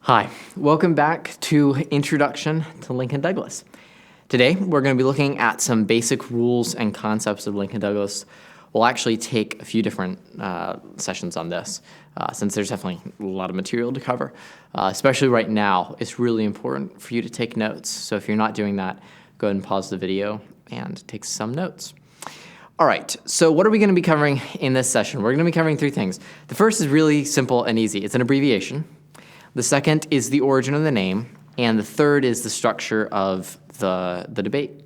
Hi, welcome back to Introduction to Lincoln Douglas. Today, we're going to be looking at some basic rules and concepts of Lincoln Douglas. We'll actually take a few different sessions on this, since there's definitely a lot of material to cover. Especially right now, it's really important for you to take notes. So if you're not doing that, go ahead and pause the video and take some notes. All right, so what are we going to be covering in this session? We're going to be covering three things. The first is really simple and easy. It's an abbreviation. The second is the origin of the name, and the third is the structure of the debate.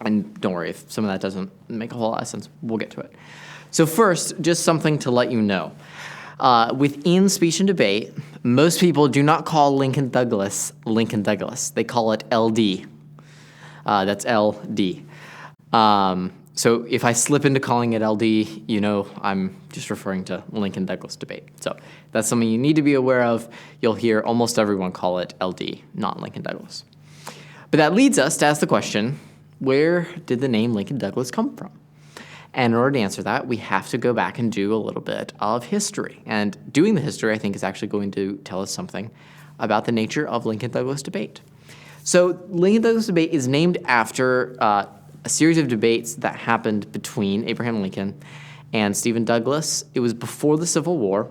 And don't worry, if some of that doesn't make a whole lot of sense, we'll get to it. So first, just something to let you know. Within speech and debate, most people do not call Lincoln Douglas Lincoln Douglas. They call it LD. That's LD. So if I slip into calling it LD, you know I'm just referring to Lincoln Douglas debate. So that's something you need to be aware of. You'll hear almost everyone call it LD, not Lincoln Douglas. But that leads us to ask the question, where did the name Lincoln Douglas come from? And in order to answer that, we have to go back and do a little bit of history. And doing the history, I think, is actually going to tell us something about the nature of Lincoln Douglas debate. So Lincoln Douglas debate is named after a series of debates that happened between Abraham Lincoln and Stephen Douglas. It was before the Civil War,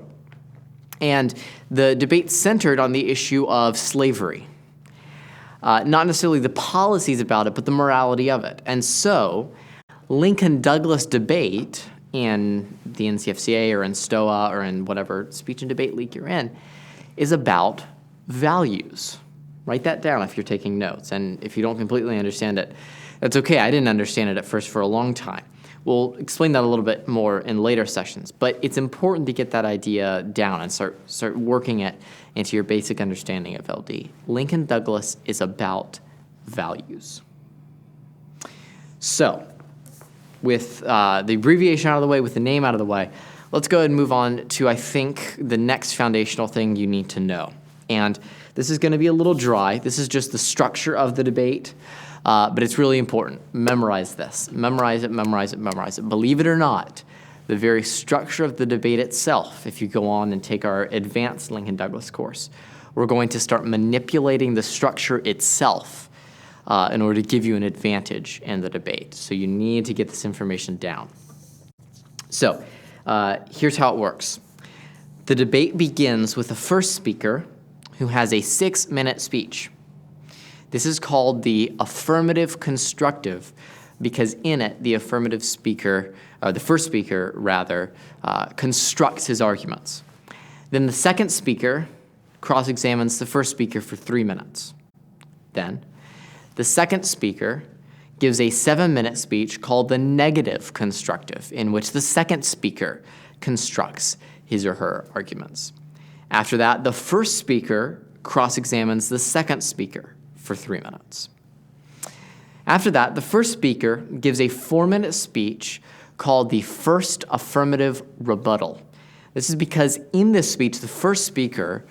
and the debate centered on the issue of slavery. Not necessarily the policies about it, but the morality of it. And so, Lincoln-Douglas debate in the NCFCA or in STOA or in whatever speech and debate league you're in is about values. Write that down if you're taking notes. And if you don't completely understand it, that's okay. I didn't understand it at first for a long time. We'll explain that a little bit more in later sessions, but it's important to get that idea down and start working it into your basic understanding of LD. Lincoln Douglas is about values. So, with the abbreviation out of the way, with the name out of the way, let's go ahead and move on to, I think, the next foundational thing you need to know. And this is going to be a little dry. This is just the structure of the debate. But it's really important. Memorize this. Memorize it, memorize it, memorize it. Believe it or not, the very structure of the debate itself, if you go on and take our advanced Lincoln Douglas course, we're going to start manipulating the structure itself in order to give you an advantage in the debate. So you need to get this information down. So here's how it works. The debate begins with the first speaker who has a 6-minute speech. This is called the affirmative constructive because in it, the affirmative speaker, or the first speaker rather, constructs his arguments. Then the second speaker cross-examines the first speaker for 3 minutes. Then the second speaker gives a 7-minute speech called the negative constructive, in which the second speaker constructs his or her arguments. After that, the first speaker cross-examines the second speaker for 3 minutes. After that, the first speaker gives a 4-minute speech called the first affirmative rebuttal. This is because in this speech, the first speaker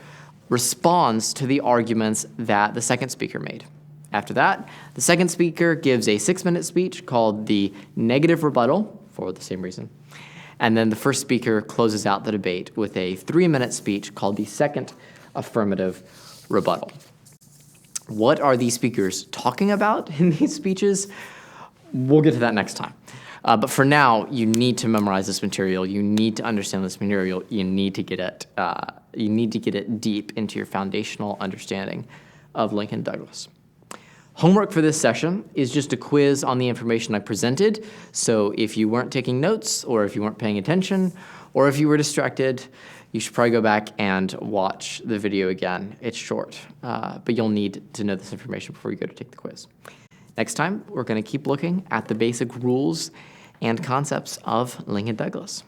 responds to the arguments that the second speaker made. After that, the second speaker gives a 6-minute speech called the negative rebuttal, for the same reason. And then the first speaker closes out the debate with a 3-minute speech called the second affirmative rebuttal. What are these speakers talking about in these speeches? We'll get to that next time. But for now, you need to memorize this material. You need to understand this material. You need to get it. You need to get it deep into your foundational understanding of Lincoln Douglas. Homework for this session is just a quiz on the information I presented. So if you weren't taking notes, or if you weren't paying attention, or if you were distracted, you should probably go back and watch the video again. It's short, but you'll need to know this information before you go to take the quiz. Next time, we're going to keep looking at the basic rules and concepts of Lincoln Douglas.